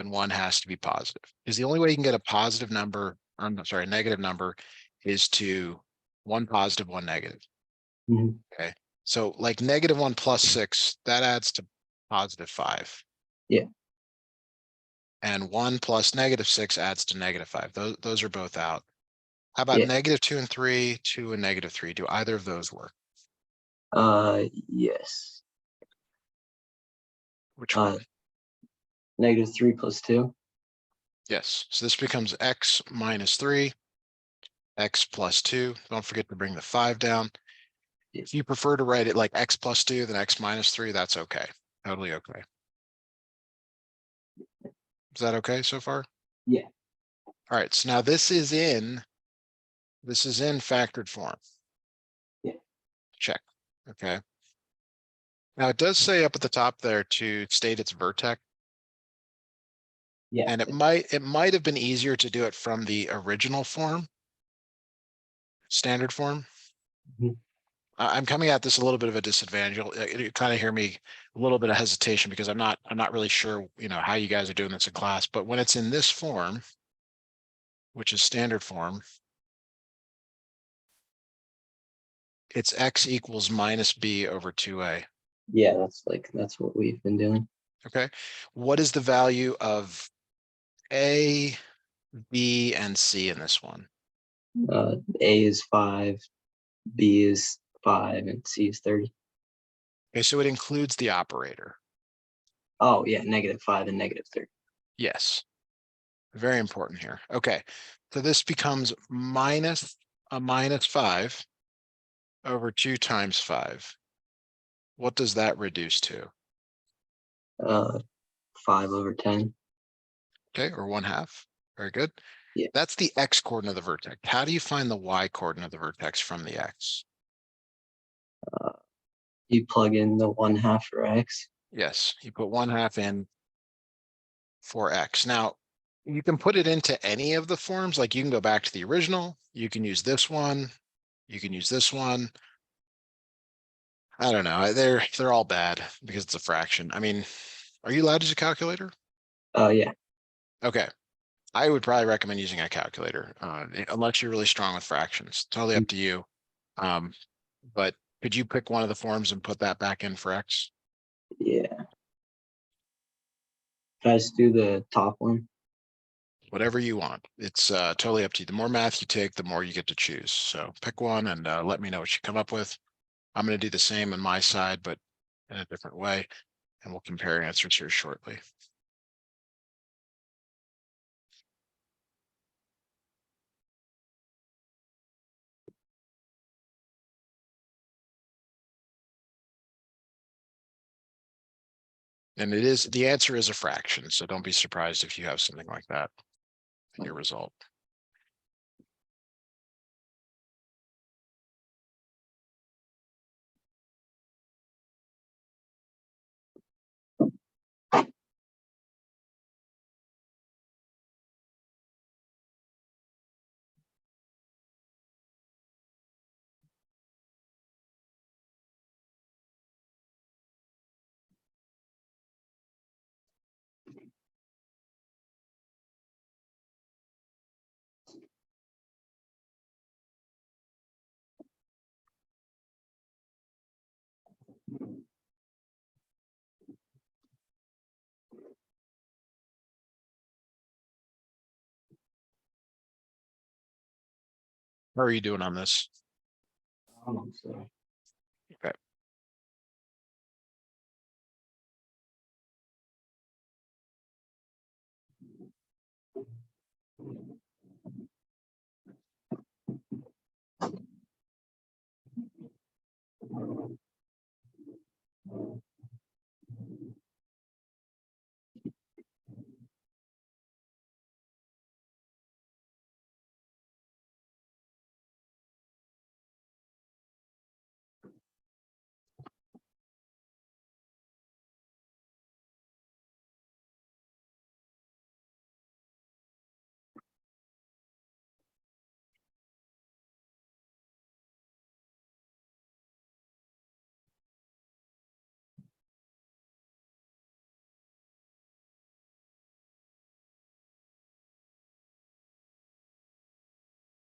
and one has to be positive. Because the only way you can get a positive number, I'm sorry, a negative number is to one positive, one negative. Mhm. Okay. So like -1 plus 6, that adds to +5. Yeah. And 1 plus -6 adds to -5. Those are both out. How about Yeah. -2 and 3, 2 and -3? Do either of those work? Yes. Which one? -3 plus 2. Yes. So this becomes x minus 3, x plus 2. Don't forget to bring the 5 down. Yeah. If you prefer to write it like x plus 2, then x minus 3, that's okay. Totally okay. Is that okay so far? Yeah. All right. So now this is in factored form. Yeah. Check. Okay. Now it does say up at the top there to state its vertex. Yeah. And it might have been easier to do it from the original form, standard form. Mhm. I'm coming at this a little bit of a disadvantage. You kind of hear me a little bit of hesitation because I'm not really sure, how you guys are doing this in class. But when it's in this form, which is standard form, it's x equals minus b over 2a. Yeah, that's what we've been doing. Okay. What is the value of a, b, and c in this one? A is 5, B is 5, and C is 30. Okay, so it includes the operator. Oh yeah, -5 and -30. Yes. Very important here. Okay, so this becomes minus 5 over 2 times 5. What does that reduce to? 5 over 10. Okay, or 1/2. Very good. Yeah. That's the x coordinate of the vertex. How do you find the y coordinate of the vertex from the x? You plug in the 1/2 for x. Yes, you put 1/2 in for x. Now, you can put it into any of the forms, like you can go back to the original, you can use this one, you can use this one. I don't know. They're all bad because it's a fraction. I mean, are you allowed to use a calculator? Yeah. Okay. I would probably recommend using a calculator, unless you're really strong with fractions. Totally up to you. But could you pick one of the forms and put that back in for x? Yeah. Can I just do the top one? Whatever you want. It's totally up to you. The more math you take, the more you get to choose. So pick one and let me know what you come up with. I'm going to do the same on my side, but in a different way. And we'll compare answers here shortly. And the answer is a fraction. So don't be surprised if you have something like that in your result. How are you doing on this? So Okay.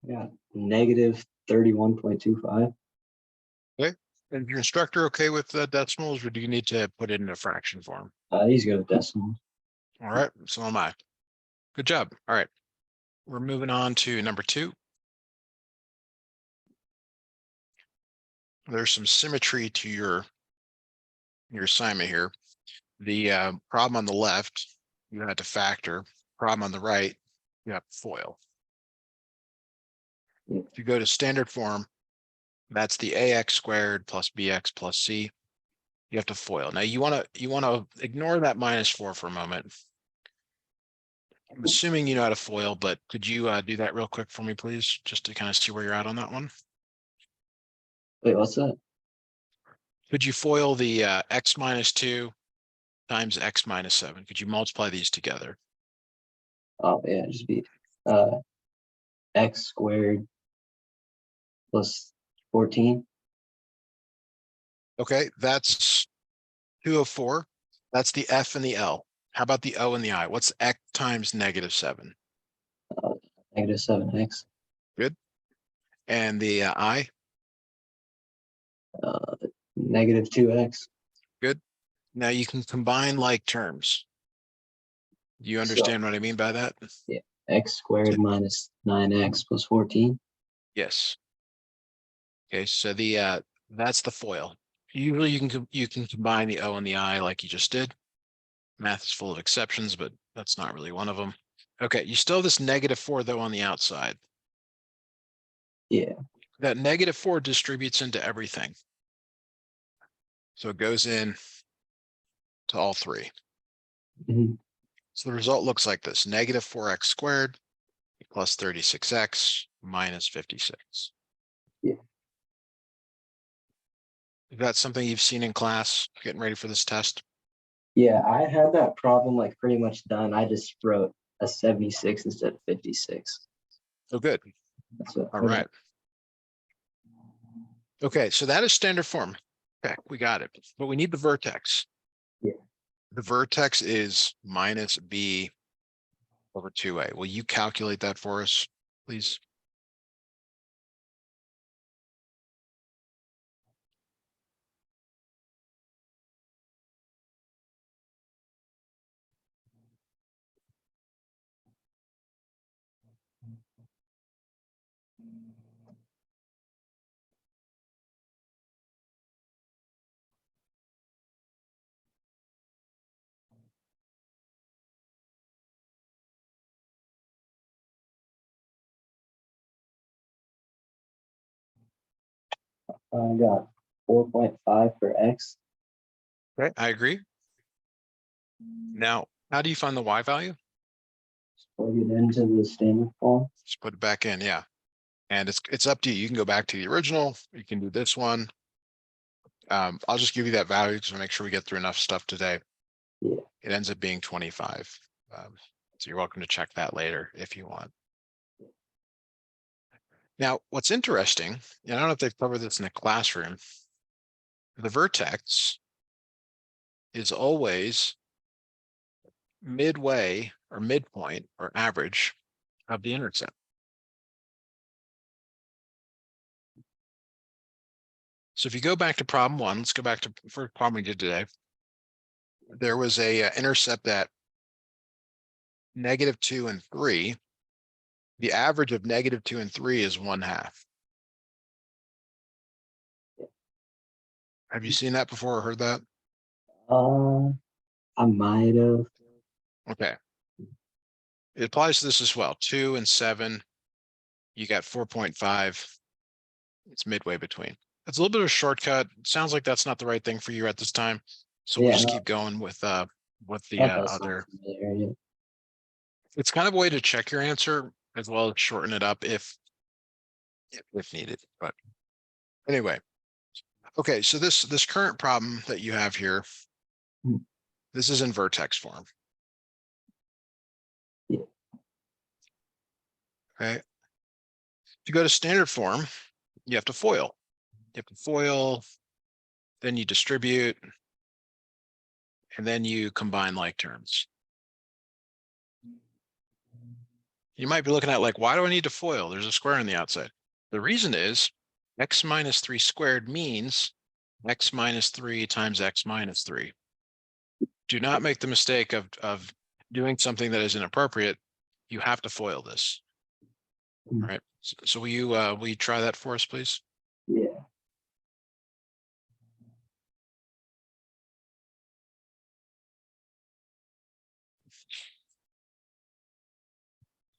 Yeah, negative 31.25. Okay. And your instructor okay with decimals, or do you need to put it in a fraction form? He's good with decimals. All right, so am I. Good job. All right, we're moving on to number 2. There's some symmetry to your assignment here. The problem on the left, you had to factor. Problem on the right, you have to FOIL. Yeah. If you go to standard form, that's the ax squared plus bx plus c. You have to FOIL. Now you want to ignore that -4 for a moment. I'm assuming you know how to FOIL, but could you do that real quick for me, please, just to kind of see where you're at on that one? Wait, what's that? Could you FOIL the x -2 times x -7? Could you multiply these together? Oh yeah, just be x squared plus 14. Okay, that's 2 of 4. That's the f and the l. How about the o and the I? What's x times -7? Negative 7x. Good. And the I? Negative 2x. Good. Now you can combine like terms. Do you understand what I mean by that? Yeah, x squared minus 9x plus 14. Yes. Okay, so the that's the FOIL. Usually you can combine the o and the I like you just did. Math is full of exceptions, but that's not really one of them. Okay, you still have this -4 though on the outside. Yeah. That -4 distributes into everything. So it goes in to all 3. Mhm. So the result looks like this: -4x squared plus 36x minus 56. Yeah. Is that something you've seen in class getting ready for this test? Yeah, I had that problem like pretty much done. I just wrote a 76 instead of 56. Oh, good. That's what All right. Okay, so that is standard form. Okay, we got it. But we need the vertex. Yeah. The vertex is minus b over 2a. Will you calculate that for us, please? I got 4.5 for x. Okay, I agree. Now, how do you find the y value? Plug it into the standard form. Just put it back in, yeah. And it's up to you. You can go back to the original. You can do this one. I'll just give you that value to make sure we get through enough stuff today. Yeah. It ends up being 25. So you're welcome to check that later if you want. Now, what's interesting, and I don't know if they've covered this in the classroom, the vertex is always midway or midpoint or average of the intercept. So if you go back to problem 1, let's go back to the first problem we did today. There was a intercept at -2 and 3. The average of -2 and 3 is 1/2. Have you seen that before or heard that? I might have. Okay. It applies to this as well. 2 and 7, you got 4.5. It's midway between. It's a little bit of a shortcut. Sounds like that's not the right thing for you at this time. So we'll Yeah, just no, keep going with the that does sound other. familiar. Yeah. It's kind of a way to check your answer as well as shorten it up if needed. But anyway, okay. So this current problem that you have here, Hmm. this is in vertex form. Yeah. Okay. To go to standard form, you have to FOIL. You have to FOIL, then you distribute, and then you combine like terms. You might be looking at like, why do I need to FOIL? There's a square on the outside. The reason is x minus 3 squared means x minus 3 times x minus 3. Do not make the mistake of doing something that is inappropriate. You have to FOIL this. All right. So will you try that for us, please? Yeah.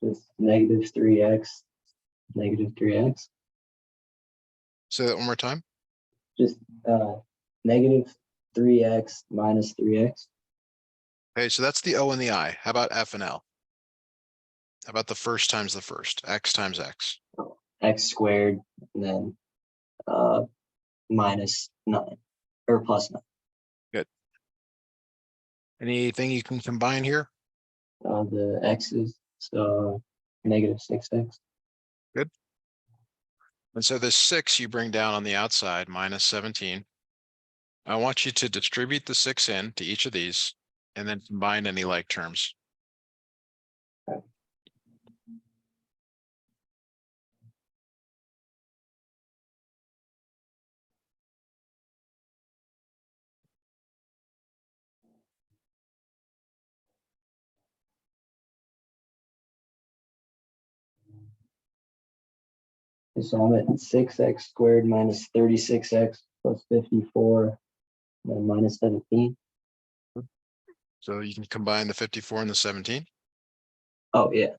Just negative 3x, negative 3x. Say that one more time. Just negative 3x minus 3x. Okay, so that's the O and the I. How about F and L? How about the first times the first? X times X. X squared, and then minus 9 or plus 9. Good. Anything you can combine here? The x's, so negative 6x. Good. And so this 6 you bring down on the outside, minus 17. I want you to distribute the 6 in to each of these and then combine any like terms. Okay. So I'm at 6x squared minus 36x plus 54, then minus 17. So you can combine the 54 and the 17. Oh, yeah.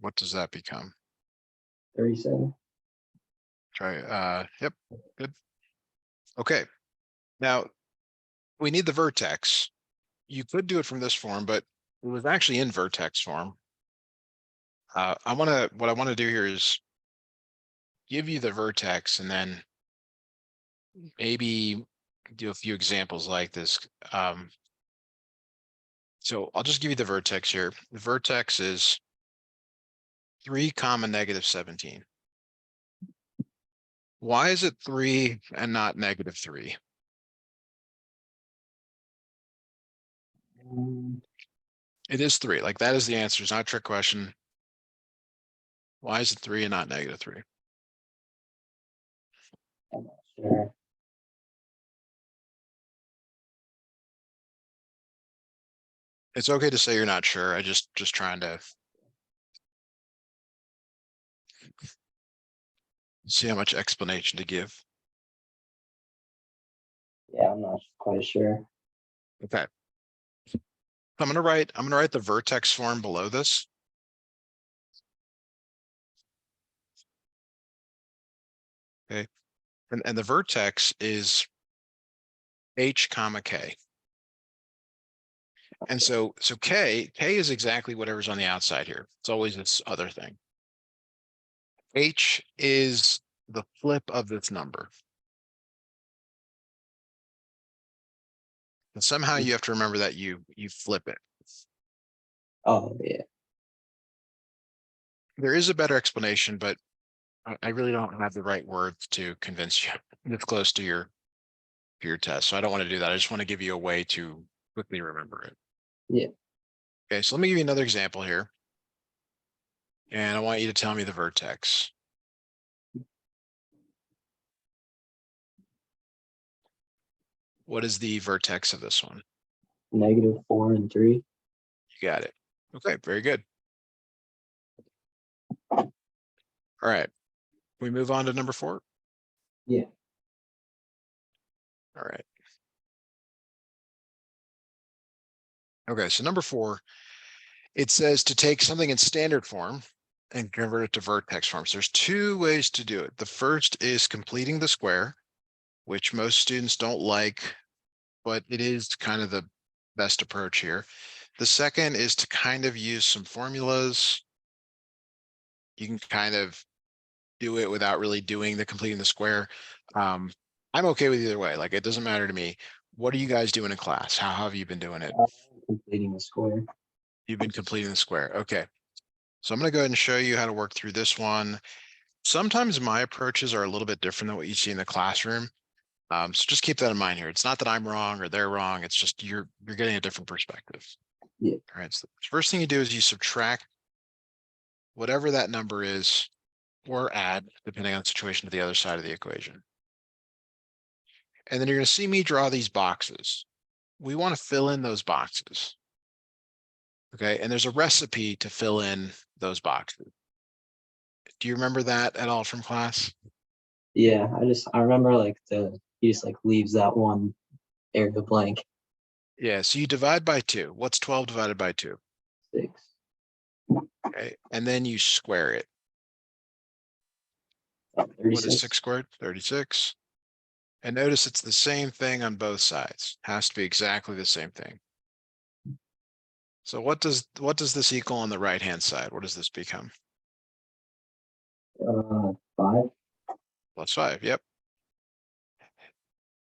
What does that become? 37. Try, yep, good. Okay, now we need the vertex. You could do it from this form, but it was actually in vertex form. What I want to do here is give you the vertex and then maybe do a few examples like this. So I'll just give you the vertex here. The vertex is 3 comma negative 17. Why is it 3 and not negative 3? It is 3. Like that is the answer. It's not a trick question. Why is it 3 and not negative 3? I'm not sure. It's okay to say you're not sure. I just trying to see how much explanation to give. Yeah, I'm not quite sure. Okay. I'm gonna write the vertex form below this. Okay. And the vertex is H comma K. And so K is exactly whatever's on the outside here. It's always this other thing. H is the flip of this number. And somehow you have to remember that you flip it. Oh, yeah. There is a better explanation, but I really don't have the right words to convince you. It's close to your test. So I don't want to do that. I just want to give you a way to quickly remember it. Yeah. Okay, so let me give you another example here. And I want you to tell me the vertex. What is the vertex of this one? Negative 4 and 3. You got it. Okay, very good. All right. We move on to number 4. Yeah. All right. Okay, so number 4, it says to take something in standard form and convert it to vertex form. So there's 2 ways to do it. The first is completing the square, which most students don't like, but it is kind of the best approach here. The second is to kind of use some formulas. You can kind of do it without really doing the completing the square. I'm okay with either way. Like, it doesn't matter to me. What are you guys doing in class? How have you been doing it? Completing the square. You've been completing the square. Okay. So I'm going to go ahead and show you how to work through this one. Sometimes my approaches are a little bit different than what you see in the classroom. So just keep that in mind here. It's not that I'm wrong or they're wrong. It's just you're getting a different perspective. Yeah. All right. So the first thing you do is you subtract whatever that number is or add, depending on the situation, to the other side of the equation. And then you're going to see me draw these boxes. We want to fill in those boxes. Okay. And there's a recipe to fill in those boxes. Do you remember that at all from class? Yeah, I remember like he just like leaves that one area blank. Yeah. So you divide by 2. What's 12 divided by 2? 6. Okay. And then you square it. What is 36. 6 squared? 36. And notice it's the same thing on both sides. Has to be exactly the same thing. So what does this equal on the right hand side? What does this become? 5. Plus 5. Yep.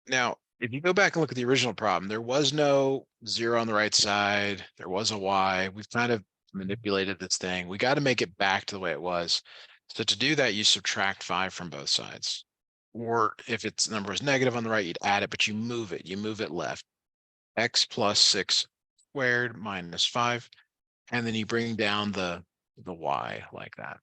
Now, if you go back and look at the original problem, there was no 0 on the right side. There was a y. We've kind of manipulated this thing. We got to make it back to the way it was. So to do that, you subtract 5 from both sides. Or if its number is negative on the right, you'd add it, but you move it. You move it left. X plus 6 squared minus 5. And then you bring down the y like that.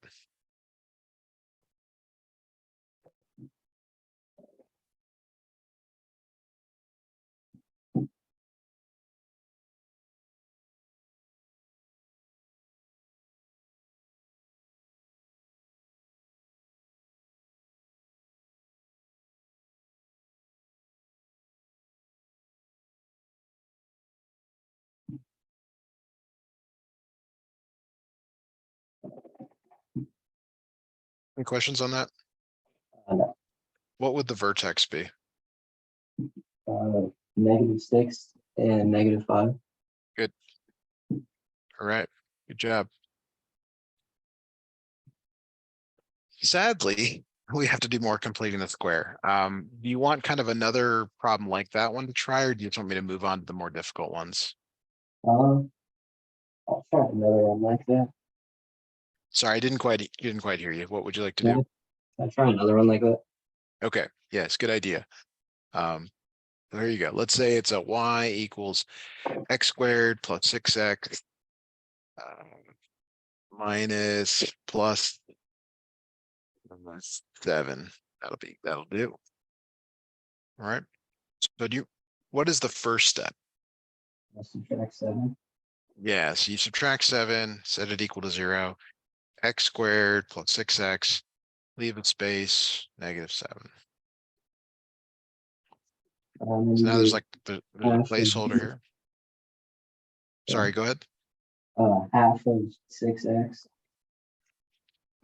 Any questions on that? No. What would the vertex be? -6 and -5. Good. All right. Good job. Sadly, we have to do more completing the square. Do you want kind of another problem like that one to try, or do you just want me to move on to the more difficult ones? I'll try another one like that. Sorry, I didn't quite hear you. What would you like to do? Yeah, I'll try another one like that. Okay. Yes, good idea. There you go. Let's say it's a y equals x squared plus 6x minus plus 7. That'll do. All right. So what is the first step? I'll subtract 7. Yeah, so you subtract 7, set it equal to 0, x squared plus 6x, leave it space, -7. Then So you now there's do like there's a half of placeholder here. Sorry, go ahead. half of 6x.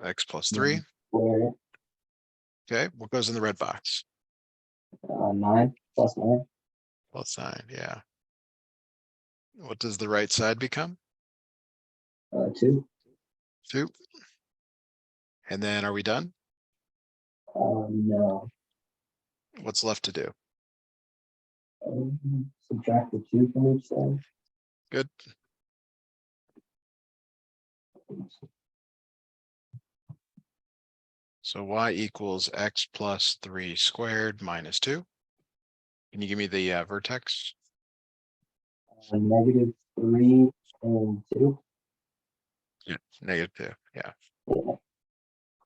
X plus 3. Square it. Okay, what goes in the red box? 9 plus 9. Plus 9, yeah. What does the right side become? 2. 2. And then are we done? No. What's left to do? Subtract the 2 from each side. Good. So y equals x plus 3 squared minus 2. Can you give me the vertex? -3 and 2. Yeah, -2. Yeah. Yeah. All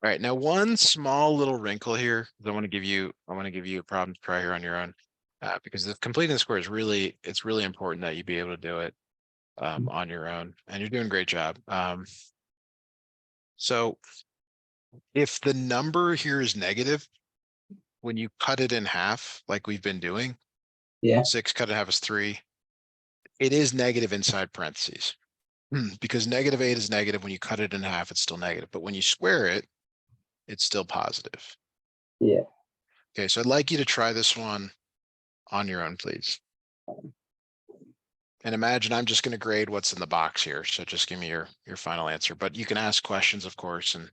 right. Now, one small little wrinkle here. I want to give you a problem to try here on your own, because the completing the square is it's really important that you be able to do it on your own, and you're doing a great job. So if the number here is negative, when you cut it in half, like we've been doing, Yeah. 6 cut in half is 3. It is negative inside parentheses. Because -8 is negative. When you cut it in half, it's still negative. But when you square it, it's still positive. Yeah. Okay, so I'd like you to try this one on your own, please. And imagine I'm just going to grade what's in the box here. So just give me your final answer. But you can ask questions, of course, and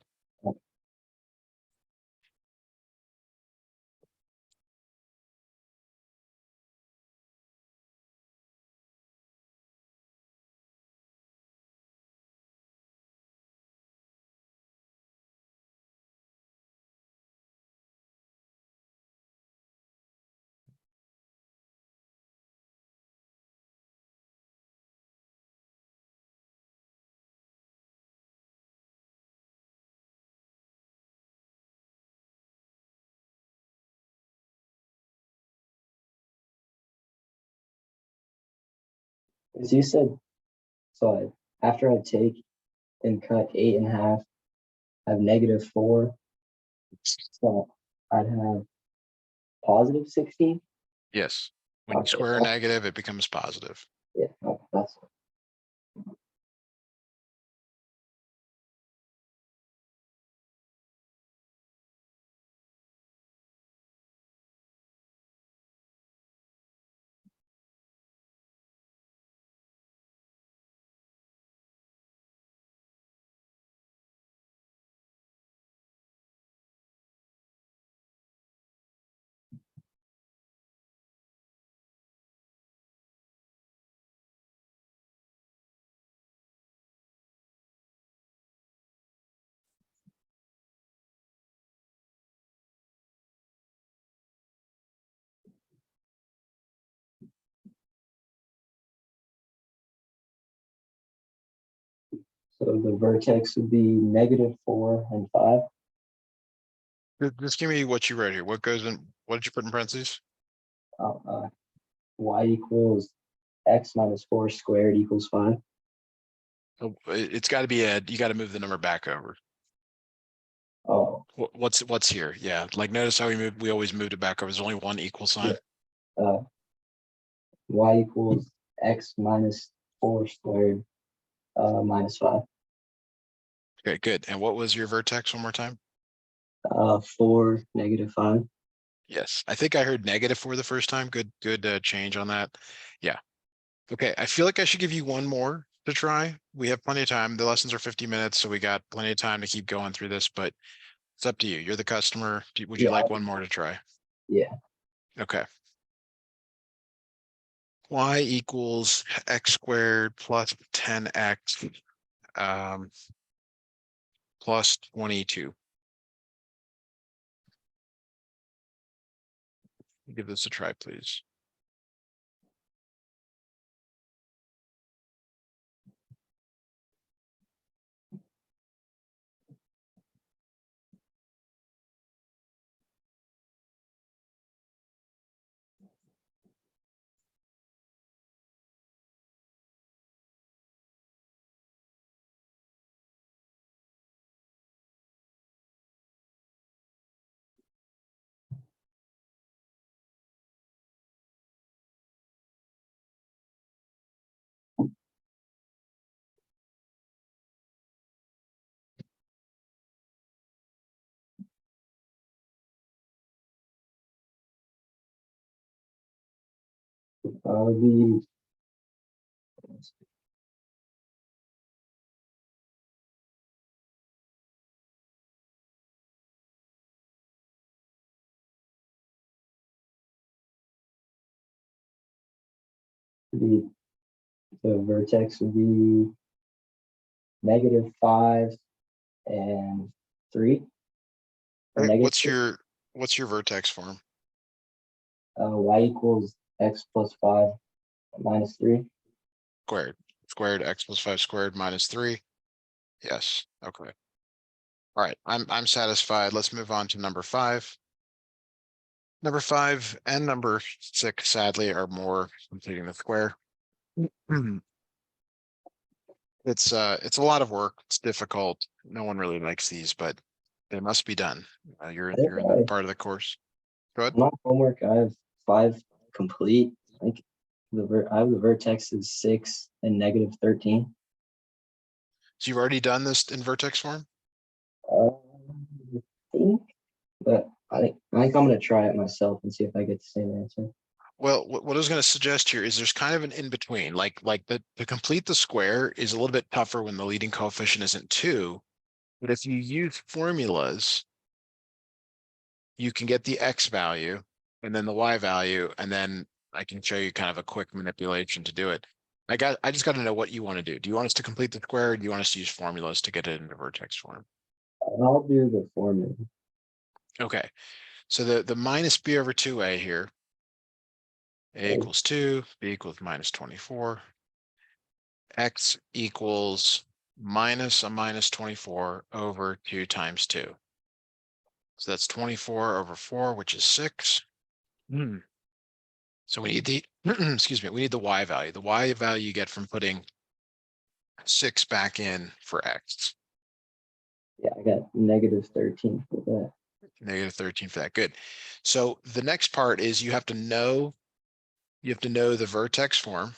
As you said, so after I take and cut 8 in half, I have -4. So I'd have positive 16. Yes. When you Okay, square a negative, it becomes positive. yeah, that's so the vertex would be -4 and 5. Just give me what you wrote here. What goes in, what did you put in parentheses? Y equals x minus 4 squared equals 5. Oh, it's gotta be you gotta move the number back over. Oh, What's here? Yeah, like notice how we always moved it back over. There's only one equal sign. y equals x minus 4 squared minus 5. Okay, good. And what was your vertex one more time? 4, -5. Yes, I think I heard -4 the first time. Good change on that. Yeah. Okay, I feel like I should give you one more to try. We have plenty of time. The lessons are 50 minutes, so we got plenty of time to keep going through this, but it's up to you. You're the customer. Would you Yeah, like one more to try? yeah. Okay. Y equals x squared plus 10x plus 22. Give this a try, please. The the the vertex would be -5 and 3. Or All right, negative what's your vertex form? y equals x plus 5 minus 3. Squared x plus 5 squared minus 3. Yes. Okay. All right. I'm satisfied. Let's move on to number 5. Number 5 and number 6, sadly, are more completing the square. It's a lot of work. It's difficult. No one really likes these, but they must be done. You're I think in the part of the course. Go ahead. my homework, I have 5 complete. I think I have the vertex is 6 and -13. So you've already done this in vertex form? I think, but I think I'm gonna try it myself and see if I get the same answer. Well, what I was going to suggest here is there's kind of an in between, like to complete the square is a little bit tougher when the leading coefficient isn't 2. But if you use formulas, you can get the x value and then the y value, and then I can show you kind of a quick manipulation to do it. I just got to know what you want to do. Do you want us to complete the square, or do you want us to use formulas to get it into vertex form? And I'll do the formula. Okay, so the minus b over 2a here, a equals 2, b equals -24, x equals minus a minus 24 over 2 times 2. So that's 24 over 4, which is 6. So we need excuse me, we need the y value. The y value you get from putting 6 back in for x. Yeah, I got -13 for that. -13 for that. Good. So the next part is you have to know the vertex form.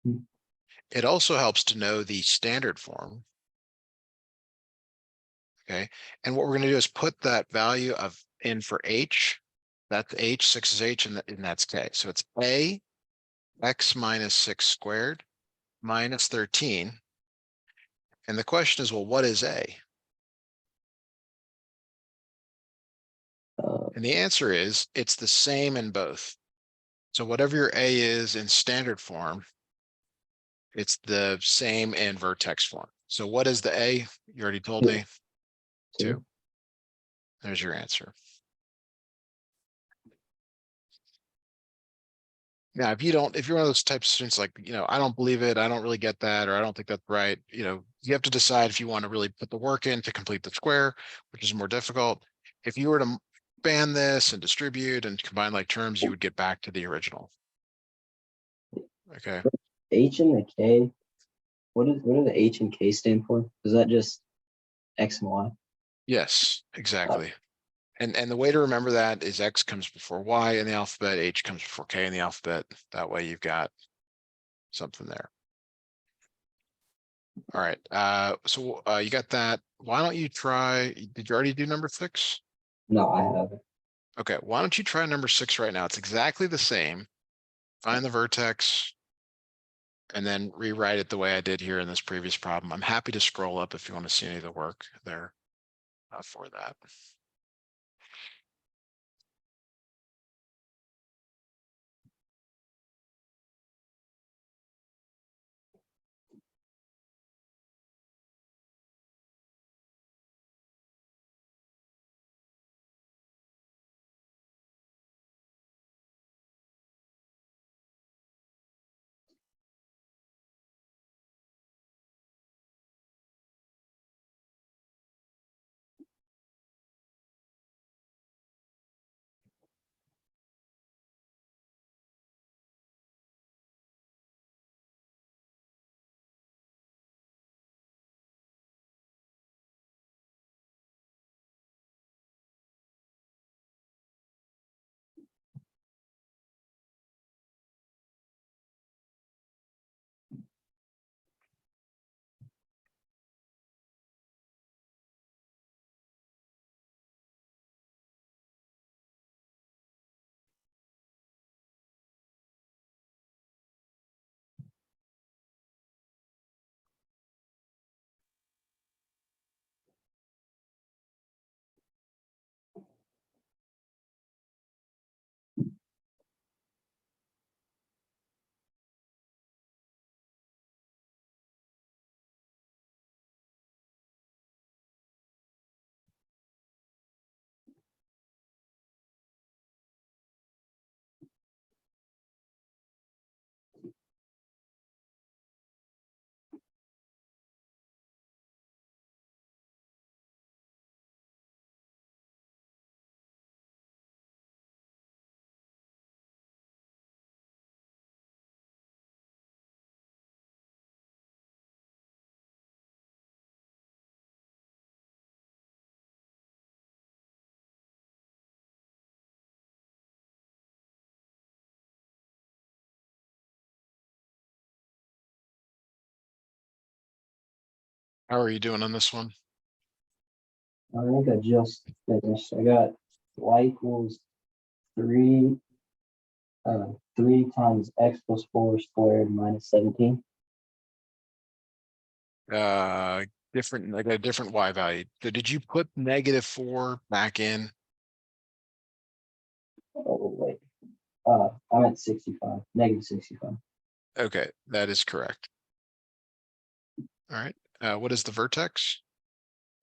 Hmm. It also helps to know the standard form. Okay. And what we're going to do is put that value of in for h. That's h, 6 is h, and that's k. So it's a x minus 6 squared minus 13. And the question is, well, what is a? And the answer is it's the same in both. So whatever your a is in standard form, it's the same in vertex form. So what is the a? You already told me. 2. There's your answer. Now, if you're one of those types of students like, I don't believe it, I don't really get that, or I don't think that's right, you have to decide if you want to really put the work in to complete the square, which is more difficult. If you were to ban this and distribute and combine like terms, you would get back to the original. Okay. H and the K. What do the H and K stand for? Is that just X and Y? Yes, exactly. And the way to remember that is X comes before Y in the alphabet, H comes before K in the alphabet. That way you've got something there. All right. So you got that. Why don't you try, did you already do number 6? No, I haven't. Okay. Why don't you try number 6 right now? It's exactly the same. Find the vertex and then rewrite it the way I did here in this previous problem. I'm happy to scroll up if you want to see any of the work there for that. How are you doing on this one? I think I just finished. I got Y equals 3 times X plus 4 squared minus 17. Different, like a different Y value. Did you put -4 back in? Oh wait. I'm at 65, -65. Okay, that is correct. All right. What is the vertex?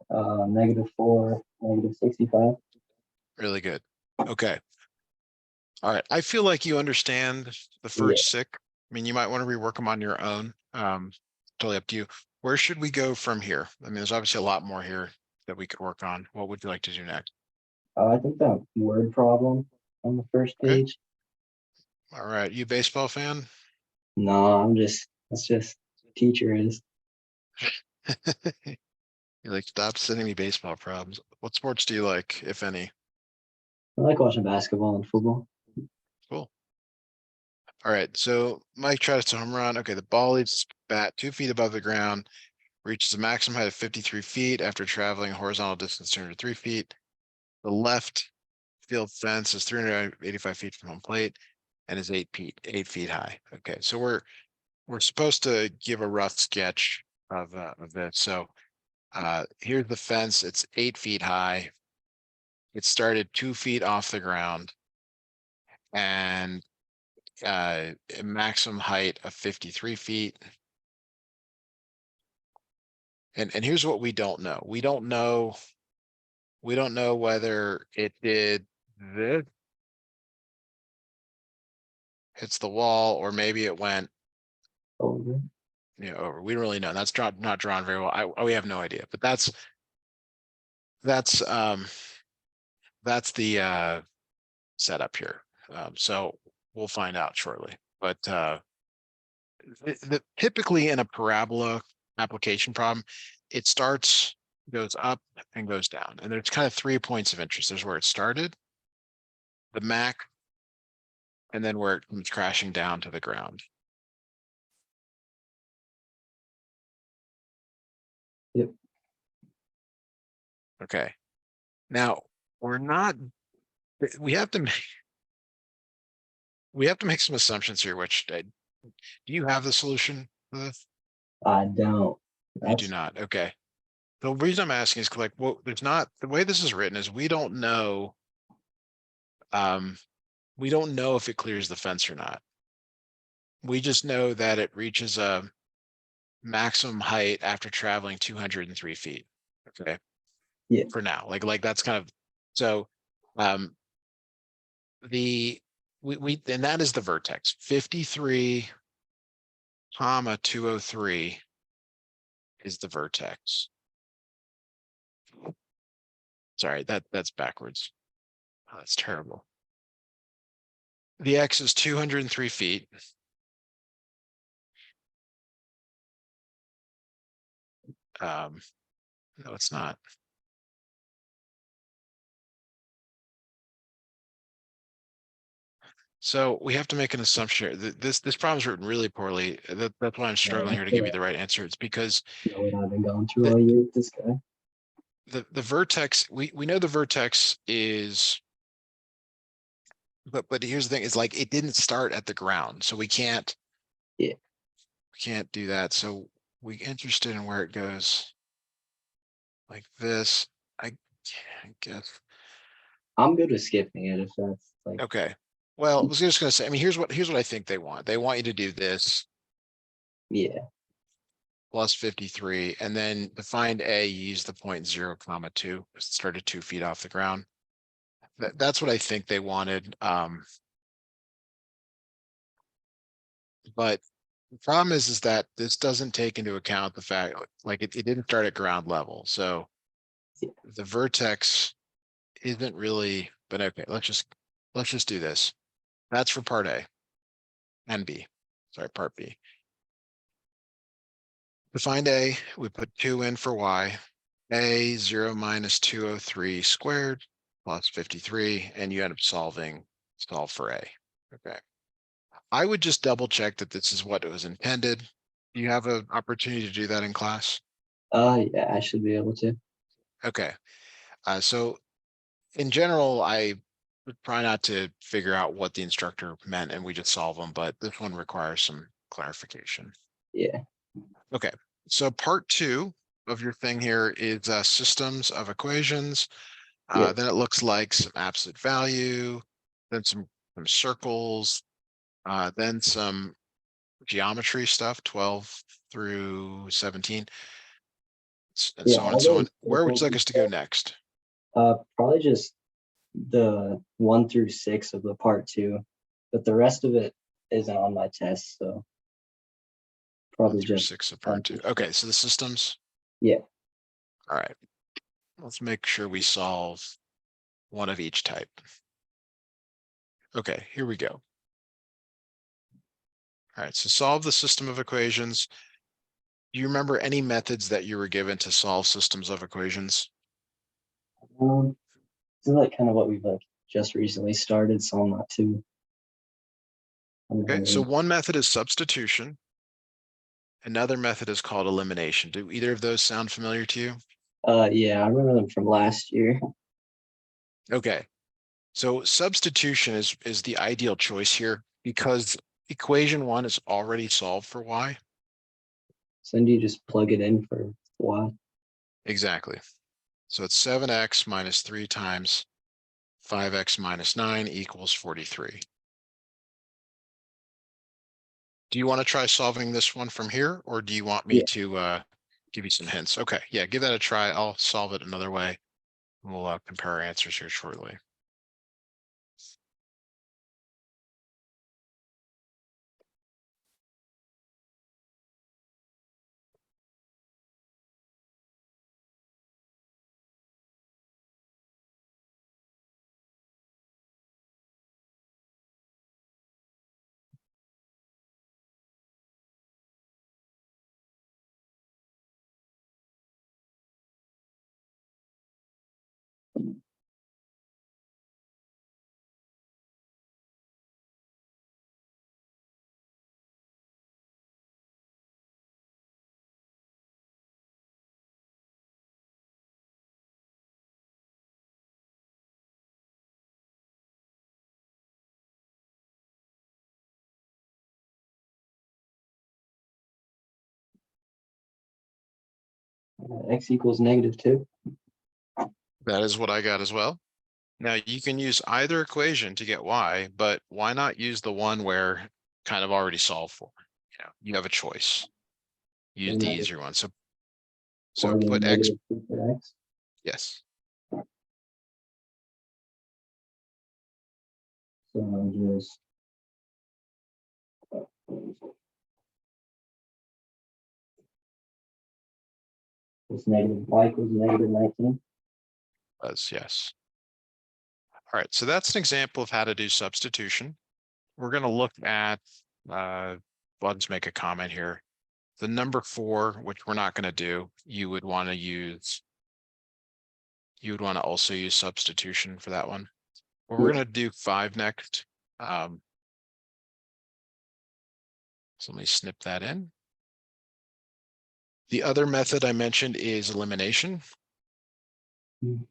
-4, -65. Really good. Okay. All right. I feel like you understand the Yeah. first 6. I mean, you might want to rework them on your own. Totally up to you. Where should we go from here? I mean, there's obviously a lot more here that we could work on. What would you like to do next? I think that word problem on the first Okay. page. All right, you baseball fan? No, that's just teacher is. You're like, stop sending me baseball problems. What sports do you like, if any? I like watching basketball and football. Cool. All right, so Mike tries to home run. Okay, the ball leaves bat 2 feet above the ground, reaches a maximum height of 53 feet after traveling a horizontal distance 203 feet. The left field fence is 385 feet from home plate and is 8 feet high. Okay, so we're supposed to give a rough sketch of this. So here's the fence. It's 8 feet high. It started 2 feet off the ground and a maximum height of 53 feet. And here's what we don't know. We don't know whether it did this, hits the wall, or maybe it went Over. over. We don't really know. That's not drawn very well. We have no idea. But that's the setup here. So we'll find out shortly. But typically in a parabola application problem, it starts, goes up and goes down. And there's kind of 3 points of interest. There's where it started, the max, and then where it comes crashing down to the ground. Yep. Okay. Now we're not, we have to make some assumptions here, which do you have the solution for this? I don't. You do That's not. Okay. The reason I'm asking is like, well, there's not, the way this is written is we don't know. We don't know if it clears the fence or not. We just know that it reaches a maximum height after traveling 203 feet. Okay. Yeah. For now, like that's kind of, so, the, and that is the vertex 53, 203 is the vertex. Sorry, that's backwards. Oh, that's terrible. The X is 203 feet. No, it's not. So we have to make an assumption here. This problem is written really poorly. That's why I'm struggling here to give you the right answer. It's because know what I've been going through the all year with this guy. the vertex, we know the vertex is, but here's the thing, is like it didn't start at the ground, so we can't Yeah. do that. So we interested in where it goes like this. I guess. I'm good with skipping it if that's like. Okay. Well, I was just gonna say, I mean, here's what I think they want. They want you to do this Yeah. plus 53, and then to find A, use the 0.0, 2. It started 2 feet off the ground. That's what I think they wanted. But the problem is that this doesn't take into account the fact, like it didn't start at ground level. So Yeah. the vertex isn't really, but okay, let's just do this. That's for part A and B. Sorry, part B. To find A, we put 2 in for Y. A 0 minus 203 squared plus 53, and you end up solve for A. Okay. I would just double check that this is what it was intended. Do you have an opportunity to do that in class? Yeah, I should be able to. Okay. So in general, I would try not to figure out what the instructor meant and we just solve them, but this one requires some clarification. Yeah. Okay. So part 2 of your thing here is systems of equations. Yeah. Then it looks like some absolute value, then some circles, then some geometry stuff, 12 through 17, and Yeah. so on and All so on. those Where would circles you like and us to go stuff. next? Probably just the 1 through 6 of the part 2, but the rest of it isn't on my test, so 1 probably through just 6 of 1 part 2. through 6. Okay, so the systems. Yeah. All right. Let's make sure we solve one of each type. Okay, here we go. All right, so solve the system of equations. Do you remember any methods that you were given to solve systems of equations? This is like kind of what we've like just recently started, so I'm not too. Okay, so one method is substitution. Another method is called elimination. Do either of those sound familiar to you? Yeah, I remember them from last year. Okay, so substitution is the ideal choice here because equation one is already solved for y. So then do you just plug it in for y? Exactly. So it's 7x minus 3 times 5x minus 9 equals 43. Do you want to try solving this one from here, or do you want me Yeah. to give you some hints? Okay, yeah, give that a try. I'll solve it another way. We'll compare our answers here shortly. X equals -2. That is what I got as well. Now you can use either equation to get y, but why not use the one where kind of already solved for? You have a choice. Use And the I just easier one. So plug in put x, -2 for x. yes. So I'm just it's negative y equals -19. Yes. All right, so that's an example of how to do substitution. We're going to look at, let's make a comment here. The number 4, which we're not going to do, you would want to also use substitution for that one. But we're Yeah. going to do 5 next. So let me snip that in. The other method I mentioned is elimination. Mhm.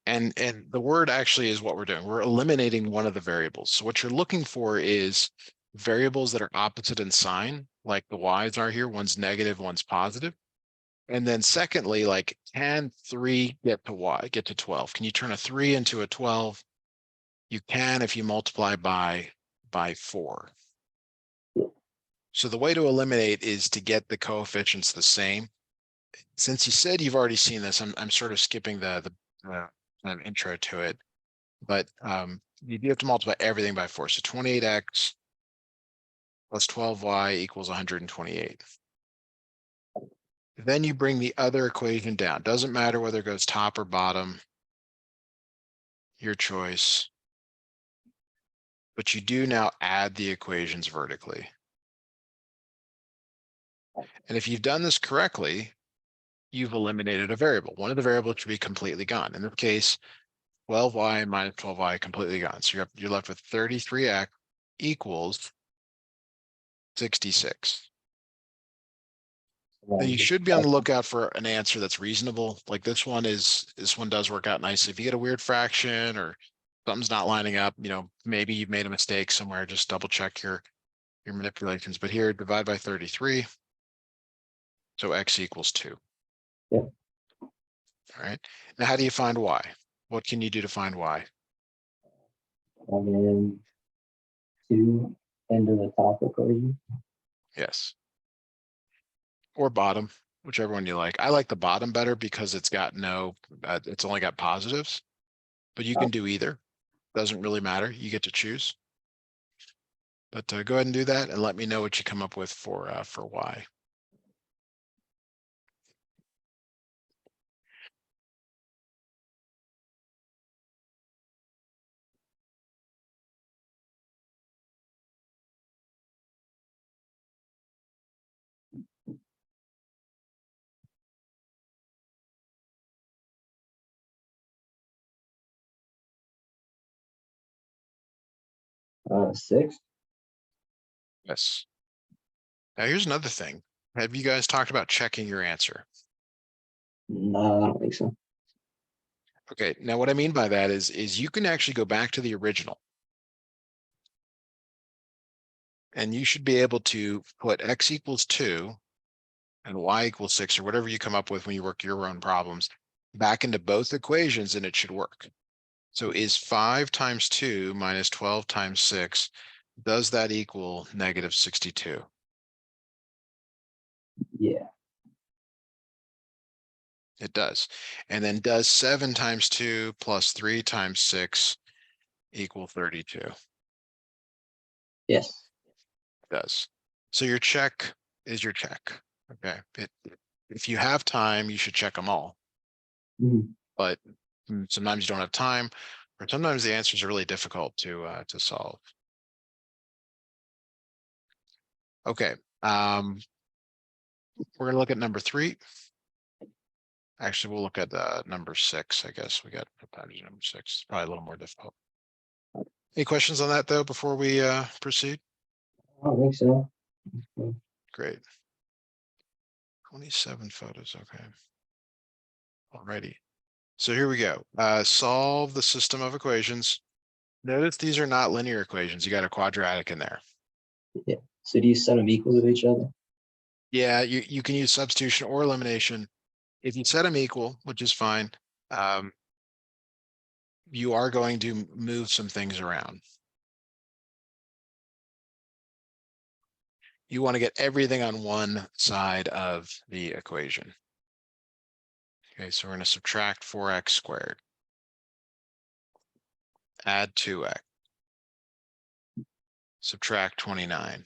And the word actually is what we're doing. We're eliminating one of the variables. So what you're looking for is variables that are opposite in sign, like the y's are here. One's negative, one's positive. And then secondly, like, can 3 get to 12? Can you turn a 3 into a 12? You can if you multiply by 4. Yeah. So the way to eliminate is to get the coefficients the same. Since you said you've already seen this, I'm sort of skipping the kind of intro to it, but you do have to multiply everything by 4. So 28x plus 12y equals 128. Then you bring the other equation down. Doesn't matter whether it goes top or bottom, your choice. But you do now add the equations vertically. And if you've done this correctly, you've eliminated a variable. One of the variables should be completely gone. In this case, 12y minus 12y completely gone. So you're left with 33x equals 66. So Now I'm you just should be on the lookout for an answer that's reasonable. Like this one does work out nicely. If you get a weird fraction or something's not lining up, maybe you've made a mistake somewhere, just double check your manipulations. But here, divide by 33. So x equals 2. Yeah. All right. Now, how do you find y? What can you do to find y? plug in 2 into the top equation. Yes. Or bottom, whichever one you like. I like the bottom better because it's only got positives, but you can do either. Doesn't really matter. You get to choose. But go ahead and do that and let me know what you come up with for y. 6. Yes. Now here's another thing. Have you guys talked about checking your answer? No, I don't think so. Okay, now what I mean by that is you can actually go back to the original. And you should be able to put x equals 2 and y equals 6 or whatever you come up with when you work your own problems back into both equations and it should work. So is 5 times 2 minus 12 times 6, does that equal negative 62? Yeah. It does. And then does 7 times 2 plus 3 times 6 equal 32? Yes. It does. So your check is your check. Okay. If you have time, you should check them all. Mhm. But sometimes you don't have time, or sometimes the answers are really difficult to solve. Okay. We're gonna look at number 3. Actually, we'll look at number 6. I guess we got number 6. Probably a little more difficult. Any questions on that though before we proceed? I don't think so. Great. 27 photos. Okay. Alrighty. So here we go. Solve the system of equations. Notice these are not linear equations. You got a quadratic in there. Yeah. So do you set them equal to each other? Yeah, you can use substitution or elimination. If you set them equal, which is fine, you are going to move some things around. You want to get everything on one side of the equation. Okay, so we're going to subtract 4x squared. Add 2x. Subtract 29.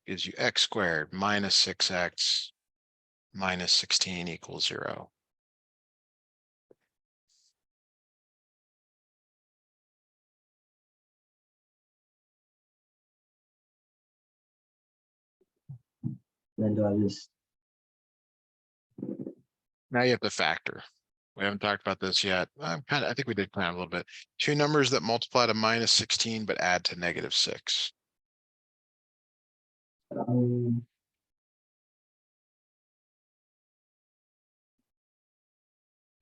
Gives you x squared minus 6x minus 16 equals 0. Then do I just Now you have to factor. We haven't talked about this yet. I think we did plan a little bit. Two numbers that multiply to minus 16 but add to negative 6.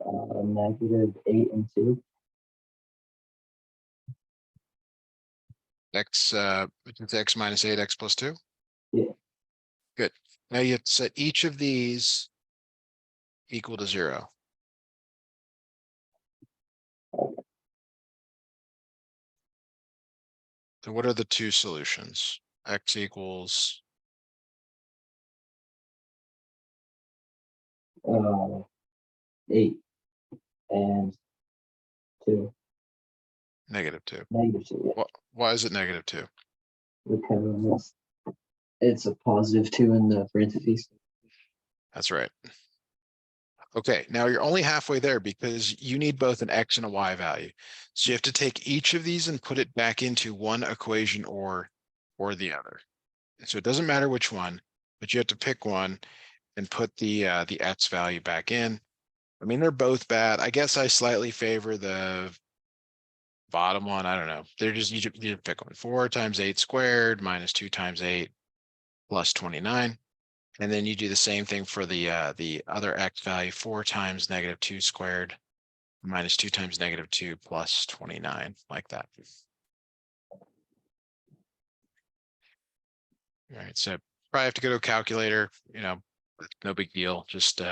um, negative 8 and 2? It's x minus 8, x plus 2. Yeah. Good. Now you have to set each of these equal to 0. So what are the two solutions? X equals 8 and 2. negative 2. Negative 2, yeah. Why is it negative 2? Because it's a positive 2 in the parentheses. That's right. Okay, now you're only halfway there because you need both an x and a y value. So you have to take each of these and put it back into one equation or the other. So it doesn't matter which one, but you have to pick one and put the x value back in. I mean, they're both bad. I guess I slightly favor the bottom one. I don't know. They're just, you pick one. 4 times 8 squared minus 2 times 8 plus 29. And then you do the same thing for the other x value, 4 times negative 2 squared minus 2 times negative 2 plus 29, like that. All right, so probably have to go to a calculator, no big deal. Just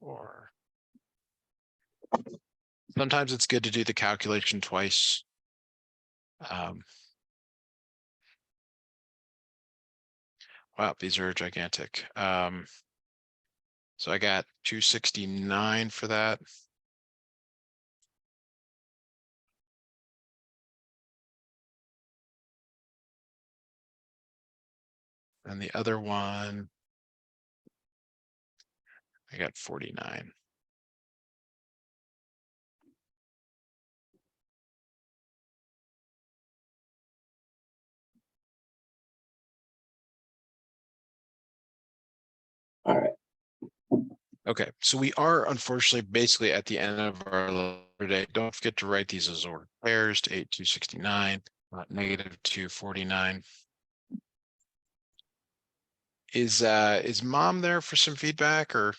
or sometimes it's good to do the calculation twice. Wow, these are gigantic. So I got 269 for that. And the other one, I got 49. All right. Okay, so we are unfortunately basically at the end of our today. Don't forget to write these as ordered pairs to 8,269, negative 249. Is mom there for some feedback or?